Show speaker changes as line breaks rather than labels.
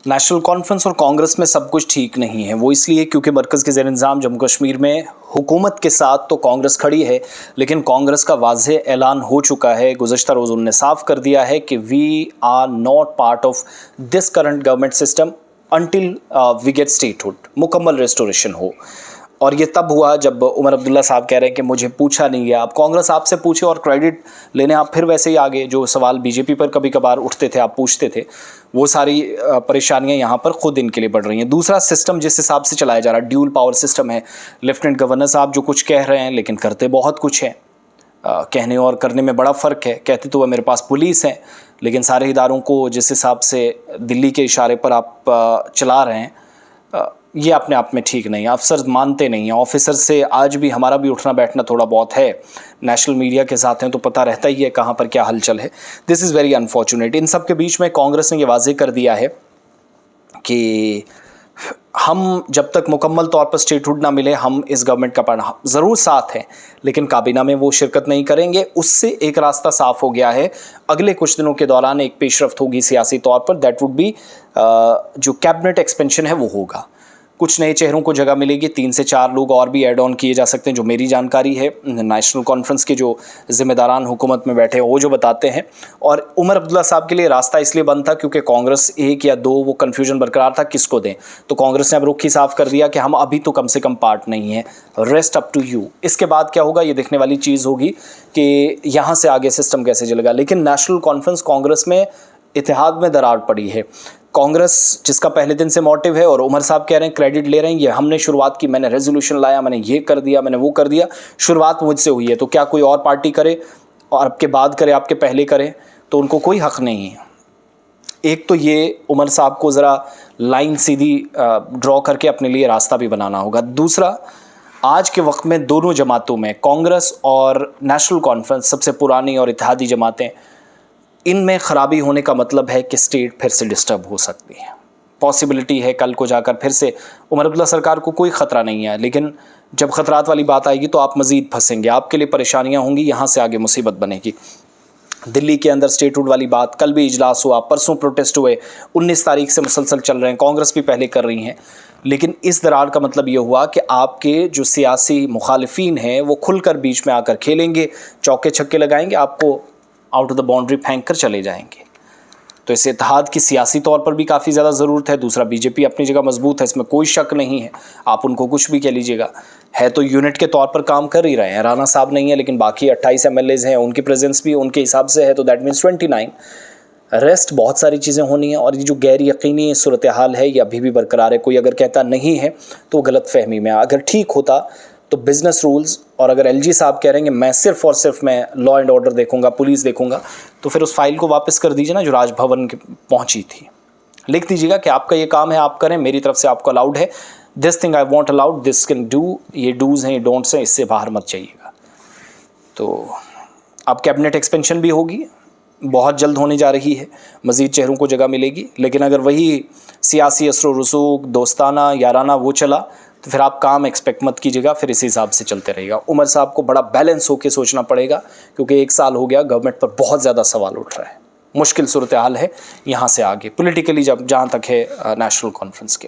National conference और कांग्रेस में सब कुछ ठीक नहीं है। वो इसलिए क्योंकि मरकज़ के ज़ेर-इंतज़ाम जम्मू कश्मीर में हुकूमत के साथ तो कांग्रेस खड़ी है, लेकिन कांग्रेस का वाज़ेह ऐलान हो चुका है। गुज़श्ता रोज़ उन्होंने साफ कर दिया है कि we are not part of this current government system until we get statehood, मुकम्मल रेस्टोरेशन हो। और ये तब हुआ जब उमर अब्दुल्ला साहब कह रहे हैं कि मुझे पूछा नहीं गया। आप कांग्रेस आपसे पूछे और क्रेडिट लेने आप फिर वैसे ही आगे। जो सवाल बीजेपी पर कभी कभार उठते थे, आप पूछते थे, वो सारी परेशानियां यहाँ पर खुद इनके लिए बढ़ रही हैं। दूसरा, सिस्टम जिस हिसाब से चलाया जा रहा है, ड्यूल पावर सिस्टम है। लेफ्टिनेंट गवर्नर साहब जो कुछ कह रहे हैं लेकिन करते बहुत कुछ है। कहने और करने में बड़ा फ़र्क है। कहते तो वह मेरे पास पुलिस है, लेकिन सारे इदारों को जिस हिसाब से दिल्ली के इशारे पर आप चला रहे हैं, ये अपने आप में ठीक नहीं है। अफसर मानते नहीं हैं। ऑफिसर से आज भी हमारा भी उठना बैठना थोड़ा बहुत है। नेशनल मीडिया के साथ हैं तो पता रहता ही है कहाँ पर क्या हलचल है। This is very unfortunate. इन सब के बीच में कांग्रेस ने ये वाज़ेह कर दिया है कि हम जब तक मुकम्मल तौर पर स्टेटहुड ना मिले, हम इस गवर्नमेंट का ज़रूर साथ हैं, लेकिन काबीना में वो शिरकत नहीं करेंगे। उससे एक रास्ता साफ़ हो गया है। अगले कुछ दिनों के दौरान एक पेशरफ्त होगी सियासी तौर पर। दैट वुड बी जो कैबिनेट एक्सपेंशन है वो होगा। कुछ नए चेहरों को जगह मिलेगी। 3 से 4 लोग और भी ऐड ऑन किए जा सकते हैं, जो मेरी जानकारी है। नेशनल कॉन्फ्रेंस के जो ज़िम्मेदारान हुकूमत में बैठे हैं वो जो बताते हैं। और उमर अब्दुल्ला साहब के लिए रास्ता इसलिए बंद था क्योंकि कांग्रेस 1 या 2 वो कन्फ्यूजन बरकरार था किसको दें। तो कांग्रेस ने अब रुख ही साफ कर दिया कि हम अभी तो कम से कम पार्ट नहीं है, रेस्ट अप टू यू। इसके बाद क्या होगा ये देखने वाली चीज़ होगी कि यहाँ से आगे सिस्टम कैसे चलेगा। लेकिन नेशनल कॉन्फ्रेंस कांग्रेस में इत्तेहाद में दरार पड़ी है। कांग्रेस जिसका पहले दिन से मोटिव है, और उमर साहब कह रहे हैं, क्रेडिट ले रहे हैं, ये हमने शुरुआत की, मैंने रेजोल्यूशन लाया, मैंने ये कर दिया, मैंने वो कर दिया, शुरुआत मुझसे हुई है। तो क्या कोई और पार्टी करे और आपके बाद करे, आपके पहले करे, तो उनको कोई हक़ नहीं है। एक तो ये उमर साहब को ज़रा लाइन सीधी ड्रॉ करके अपने लिए रास्ता भी बनाना होगा। दूसरा, आज के वक्त में दोनों जमातों में, कांग्रेस और नेशनल कॉन्फ्रेंस सबसे पुरानी और इत्तेहादी जमातें, इनमें ख़राबी होने का मतलब है कि स्टेट फिर से डिस्टर्ब हो सकती है। पॉसिबिलिटी है कल को जाकर फिर से। उमर अब्दुल्ला सरकार को कोई ख़तरा नहीं है, लेकिन जब ख़तरात वाली बात आएगी तो आप मज़ीद फंसेंगे, आपके लिए परेशानियां होंगी, यहाँ से आगे मुसीबत बनेगी। दिल्ली के अंदर स्टेटहुड वाली बात, कल भी इजलास हुआ, परसों प्रोटेस्ट हुए, 19 तारीख से मुसलसल चल रहे हैं, कांग्रेस भी पहले कर रही हैं। लेकिन इस दरार का मतलब ये हुआ कि आपके जो सियासी मुखालिफिन हैं वो खुलकर बीच में आकर खेलेंगे, चौके छक्के लगाएंगे, आपको आउट ऑफ द बाउंड्री फेंक कर चले जाएंगे। तो इस इत्तेहाद की सियासी तौर पर भी काफ़ी ज़्यादा ज़रूरत है। दूसरा, बीजेपी अपनी जगह मजबूत है, इसमें कोई शक नहीं है। आप उनको कुछ भी कह लीजिएगा, है तो यूनिट के तौर पर काम कर ही रहे हैं। राणा साहब नहीं है, लेकिन बाकी 28 MLAs हैं, उनकी प्रेजेंस भी उनके हिसाब से है, तो दैट मीन्स 29। रेस्ट बहुत सारी चीज़ें होनी हैं। और ये जो गैर यकीनी सूरत हाल है ये अभी भी बरकरार है। कोई अगर कहता नहीं है तो गलत फहमी में। अगर ठीक होता तो बिज़नेस रूल्स, और अगर LG साहब कह रहे हैं कि मैं सिर्फ़ और सिर्फ मैं लॉ एंड ऑर्डर देखूंगा, पुलिस देखूंगा, तो फिर उस फाइल को वापस कर दीजिए ना जो राजभवन के पहुंची थी। लिख दीजिएगा कि आपका ये काम है, आप करें, मेरी तरफ से आपको अलाउड है, this thing I want allowed, this can do, ये डूज़ हैं, ये डोंट्स हैं, इससे बाहर मत जाइएगा। तो अब कैबिनेट एक्सपेंशन भी होगी, बहुत जल्द होने जा रही है, मज़ीद चेहरों को जगह मिलेगी। लेकिन अगर वही सियासी असर रसूख, दोस्ताना, याराना वो चला तो फिर आप काम एक्सपेक्ट मत कीजिएगा, फिर इसी हिसाब से चलते रहेगा। उमर साहब को बड़ा बैलेंस होकर सोचना पड़ेगा, क्योंकि 1 साल हो गया गवर्नमेंट पर बहुत ज़्यादा सवाल उठ रहा है। मुश्किल सूरत हाल है यहाँ से आगे पॉलिटिकली, जब जहाँ तक है नेशनल कॉन्फ्रेंस के लिए।